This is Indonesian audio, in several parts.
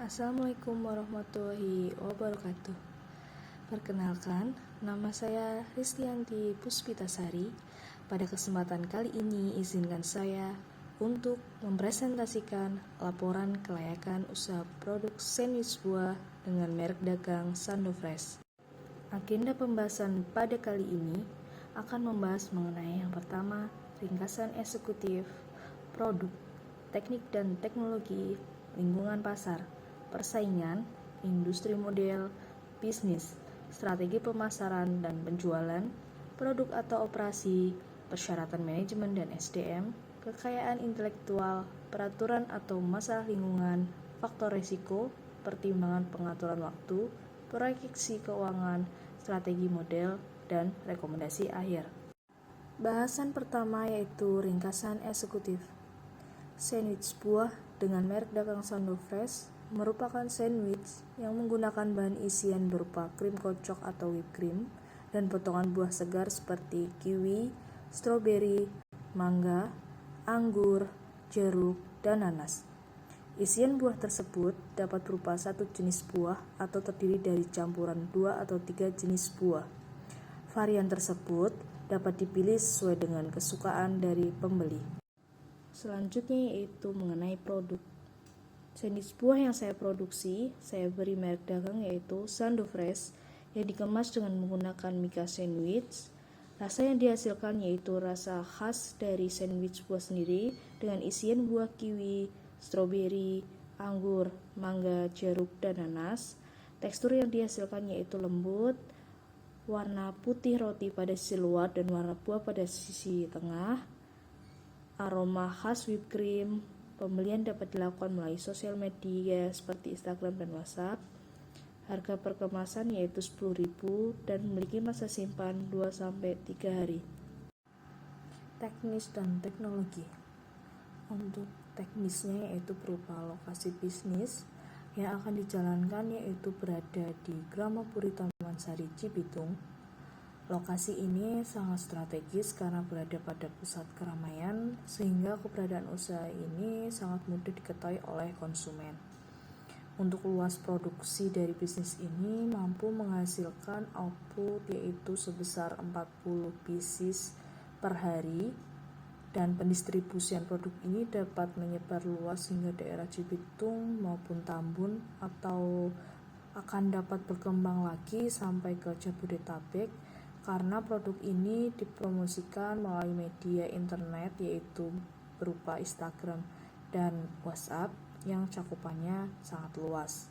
Assalamualaikum warahmatullahi wabarakatuh. Perkenalkan, nama saya Ristianti Puspitasari. Pada kesempatan kali ini, izinkan saya untuk mempresentasikan laporan kelayakan usaha produk sandwich buah dengan merek dagang Sandofresh. Agenda pembahasan pada kali ini akan membahas mengenai yang pertama, ringkasan eksekutif, produk, teknik dan teknologi, lingkungan pasar, persaingan, industri model, bisnis, strategi pemasaran dan penjualan, produk atau operasi, persyaratan manajemen dan SDM, kekayaan intelektual, peraturan atau masalah lingkungan, faktor risiko, pertimbangan pengaturan waktu, proyeksi keuangan, strategi model, dan rekomendasi akhir. Bahasan pertama yaitu ringkasan eksekutif. Sandwich buah dengan merek dagang Sandofresh merupakan sandwich yang menggunakan bahan isian berupa krim kocok atau whipped cream dan potongan buah segar seperti kiwi, stroberi, mangga, anggur, jeruk, dan nanas. Isian buah tersebut dapat berupa satu jenis buah atau terdiri dari campuran 2 atau 3 jenis buah. Varian tersebut dapat dipilih sesuai dengan kesukaan dari pembeli. Selanjutnya yaitu mengenai produk. Sandwich buah yang saya produksi, saya beri merek dagang yaitu Sandofresh yang dikemas dengan menggunakan mica sandwich. Rasa yang dihasilkan yaitu rasa khas dari sandwich buah sendiri dengan isian buah kiwi, stroberi, anggur, mangga, jeruk, dan nanas. Tekstur yang dihasilkan yaitu lembut, warna putih roti pada sisi luar dan warna buah pada sisi tengah. Aroma khas whipped cream. Pembelian dapat dilakukan melalui sosial media seperti Instagram dan WhatsApp. Harga per kemasan yaitu 10.000 dan memiliki masa simpan 2-3 hari. Teknis dan teknologi. Untuk teknisnya yaitu berupa lokasi bisnis yang akan dijalankan yaitu berada di Gramapuri Taman Sari Cibitung. Lokasi ini sangat strategis karena berada pada pusat keramaian sehingga keberadaan usaha ini sangat mudah diketahui oleh konsumen. Untuk luas produksi dari bisnis ini mampu menghasilkan output yaitu sebesar 40 pieces per hari dan pendistribusian produk ini dapat menyebar luas hingga daerah Cibitung maupun Tambun atau akan dapat berkembang lagi sampai ke Jabodetabek karena produk ini dipromosikan melalui media internet yaitu berupa Instagram dan WhatsApp yang cakupannya sangat luas.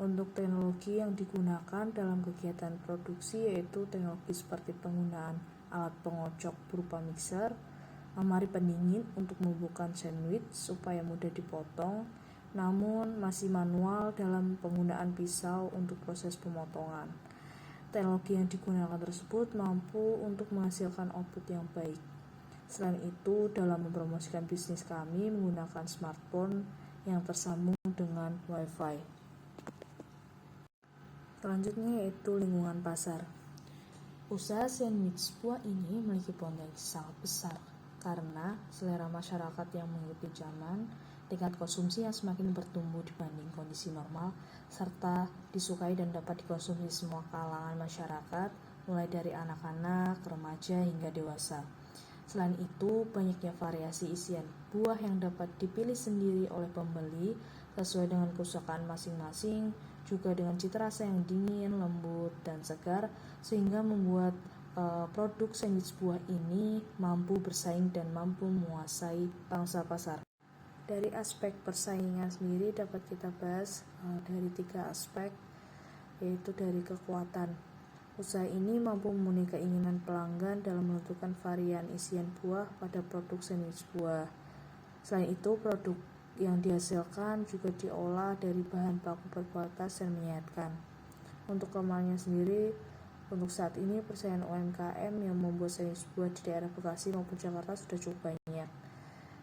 Untuk teknologi yang digunakan dalam kegiatan produksi yaitu teknologi seperti penggunaan alat pengocok berupa mixer, lemari pendingin untuk membubuhkan sandwich supaya mudah dipotong, namun masih manual dalam penggunaan pisau untuk proses pemotongan. Teknologi yang digunakan tersebut mampu untuk menghasilkan output yang baik. Selain itu, dalam mempromosikan bisnis kami menggunakan smartphone yang tersambung dengan Wi-Fi. Selanjutnya yaitu lingkungan pasar. Usaha sandwich buah ini memiliki potensi sangat besar karena selera masyarakat yang mengikuti zaman, tingkat konsumsi yang semakin bertumbuh dibanding kondisi normal, serta disukai dan dapat dikonsumsi semua kalangan masyarakat, mulai dari anak-anak, remaja, hingga dewasa. Selain itu, banyaknya variasi isian buah yang dapat dipilih sendiri oleh pembeli sesuai dengan kesukaan masing-masing, juga dengan cita rasa yang dingin, lembut, dan segar, sehingga membuat produk sandwich buah ini mampu bersaing dan mampu menguasai pangsa pasar. Dari aspek persaingan sendiri dapat kita bahas dari 3 aspek, yaitu dari kekuatan. Usaha ini mampu memenuhi keinginan pelanggan dalam menentukan varian isian buah pada produk sandwich buah. Selain itu, produk yang dihasilkan juga diolah dari bahan baku berkualitas dan menyehatkan. Untuk kelemahannya sendiri, untuk saat ini persaingan UMKM yang membuat sandwich buah di daerah Bekasi maupun Jakarta sudah cukup banyak.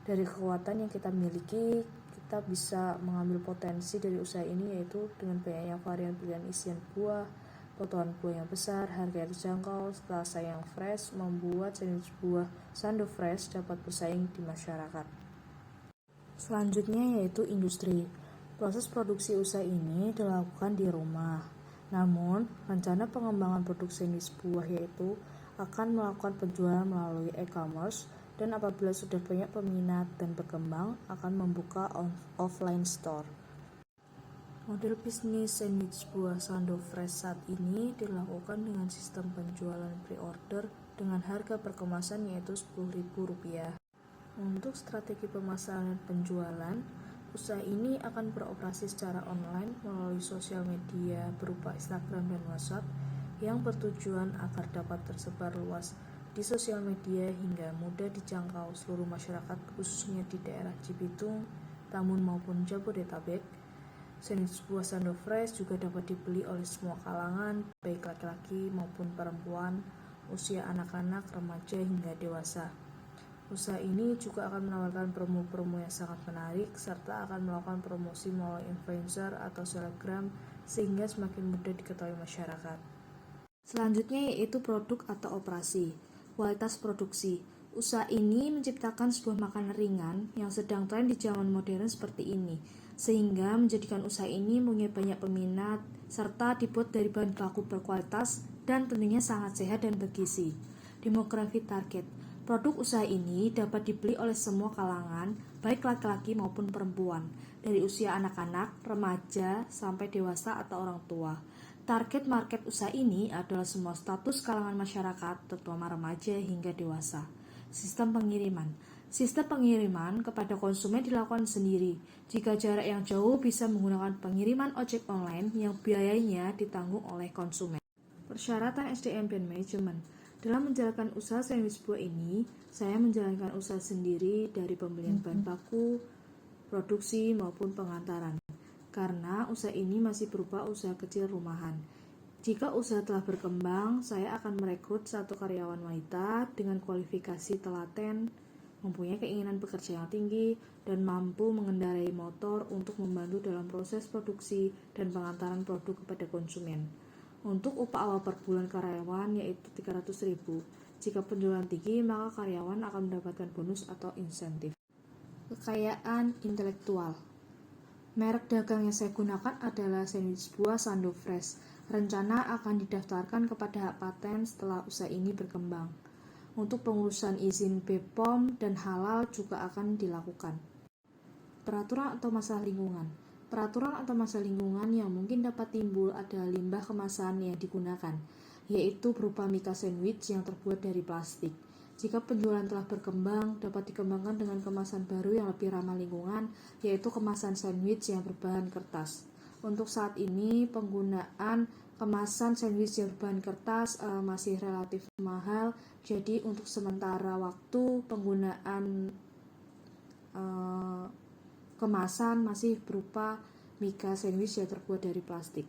Dari kekuatan yang kita miliki, kita bisa mengambil potensi dari usaha ini yaitu dengan banyaknya varian pilihan isian buah, potongan buah yang besar, harga yang terjangkau, rasa yang fresh, membuat sandwich buah Sandofresh dapat bersaing di masyarakat. Selanjutnya yaitu industri. Proses produksi usaha ini dilakukan di rumah. Namun, rencana pengembangan produk sandwich buah yaitu akan melakukan penjualan melalui e-commerce dan apabila sudah banyak peminat dan berkembang akan membuka offline store. Model bisnis sandwich buah Sando Fresh saat ini dilakukan dengan sistem penjualan pre-order dengan harga per kemasan yaitu Rp10.000. Untuk strategi pemasaran dan penjualan, usaha ini akan beroperasi secara online melalui sosial media berupa Instagram dan WhatsApp yang bertujuan agar dapat tersebar luas di sosial media hingga mudah dijangkau seluruh masyarakat khususnya di daerah Cibitung, Tambun maupun Jabodetabek. Sandwich buah Sando Fresh juga dapat dibeli oleh semua kalangan, baik laki-laki maupun perempuan, usia anak-anak, remaja hingga dewasa. Usaha ini juga akan menawarkan promo-promo yang sangat menarik serta akan melakukan promosi melalui influencer atau selebgram sehingga semakin mudah diketahui masyarakat. Selanjutnya yaitu produk atau operasi. Kualitas produksi. Usaha ini menciptakan sebuah makanan ringan yang sedang tren di zaman modern seperti ini, sehingga menjadikan usaha ini mempunyai banyak peminat serta dibuat dari bahan baku berkualitas dan tentunya sangat sehat dan bergizi. Demografi target. Produk usaha ini dapat dibeli oleh semua kalangan, baik laki-laki maupun perempuan, dari usia anak-anak, remaja, sampai dewasa atau orang tua. Target market usaha ini adalah semua status kalangan masyarakat, terutama remaja hingga dewasa. Sistem pengiriman. Sistem pengiriman kepada konsumen dilakukan sendiri. Jika jarak yang jauh bisa menggunakan pengiriman ojek online yang biayanya ditanggung oleh konsumen. Persyaratan SDM dan manajemen. Dalam menjalankan usaha sandwich buah ini, saya menjalankan usaha sendiri dari pembelian bahan baku, produksi maupun pengantaran. Karena usaha ini masih berupa usaha kecil rumahan. Jika usaha telah berkembang, saya akan merekrut satu karyawan wanita dengan kualifikasi telaten, mempunyai keinginan bekerja yang tinggi, dan mampu mengendarai motor untuk membantu dalam proses produksi dan pengantaran produk kepada konsumen. Untuk upah awal per bulan karyawan yaitu Rp300.000. Jika penjualan tinggi, maka karyawan akan mendapatkan bonus atau insentif. Kekayaan intelektual. Merek dagang yang saya gunakan adalah sandwich buah Sando Fresh. Rencana akan didaftarkan kepada hak paten setelah usaha ini berkembang. Untuk pengurusan izin BPOM dan halal juga akan dilakukan. Peraturan atau masalah lingkungan. Peraturan atau masalah lingkungan yang mungkin dapat timbul adalah limbah kemasan yang digunakan, yaitu berupa mika sandwich yang terbuat dari plastik. Jika penjualan telah berkembang, dapat dikembangkan dengan kemasan baru yang lebih ramah lingkungan, yaitu kemasan sandwich yang berbahan kertas. Untuk saat ini, penggunaan kemasan sandwich yang berbahan kertas masih relatif mahal, jadi untuk sementara waktu penggunaan kemasan masih berupa mika sandwich yang terbuat dari plastik.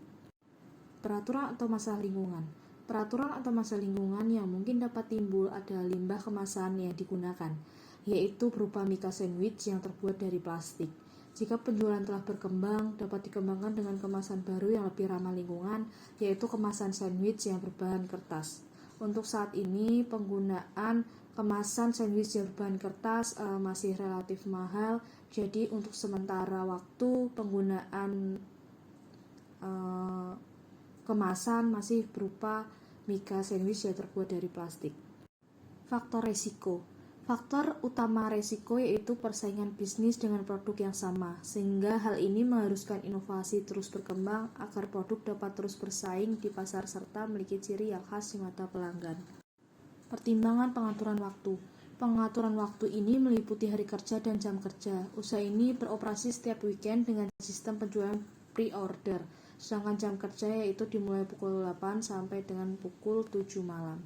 Peraturan atau masalah lingkungan. Peraturan atau masalah lingkungan yang mungkin dapat timbul adalah limbah kemasan yang digunakan, yaitu berupa mika sandwich yang terbuat dari plastik. Jika penjualan telah berkembang, dapat dikembangkan dengan kemasan baru yang lebih ramah lingkungan, yaitu kemasan sandwich yang berbahan kertas. Untuk saat ini, penggunaan kemasan sandwich yang berbahan kertas masih relatif mahal, jadi untuk sementara waktu penggunaan kemasan masih berupa mika sandwich yang terbuat dari plastik. Faktor resiko. Faktor utama resiko yaitu persaingan bisnis dengan produk yang sama, sehingga hal ini mengharuskan inovasi terus berkembang agar produk dapat terus bersaing di pasar serta memiliki ciri yang khas di mata pelanggan. Pertimbangan pengaturan waktu. Pengaturan waktu ini meliputi hari kerja dan jam kerja. Usaha ini beroperasi setiap weekend dengan sistem penjualan pre-order, sedangkan jam kerja yaitu dimulai pukul 8 sampai dengan pukul 7 malam.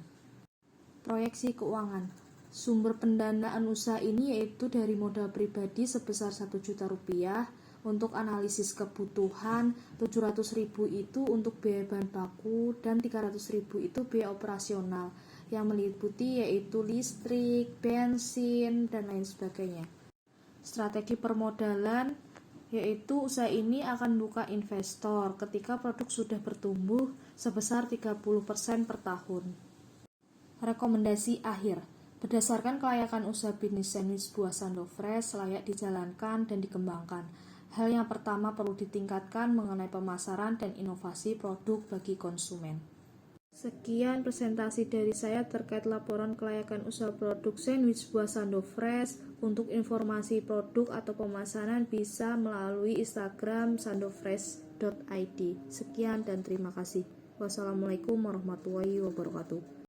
Proyeksi keuangan. Sumber pendanaan usaha ini yaitu dari modal pribadi sebesar Rp1.000.000, untuk analisis kebutuhan, 700.000 itu untuk biaya bahan baku dan 300.000 itu biaya operasional yang meliputi yaitu listrik, bensin, dan lain sebagainya. Strategi permodalan yaitu usaha ini akan buka investor ketika produk sudah bertumbuh sebesar 30% per tahun. Rekomendasi akhir. Berdasarkan kelayakan usaha bisnis sandwich buah Sando Fresh layak dijalankan dan dikembangkan. Hal yang pertama perlu ditingkatkan mengenai pemasaran dan inovasi produk bagi konsumen. Sekian presentasi dari saya terkait laporan kelayakan usaha produk sandwich buah Sando Fresh. Untuk informasi produk atau pemasaran bisa melalui Instagram sandofresh.id. Sekian dan terima kasih. Wassalamualaikum warahmatullahi wabarakatuh.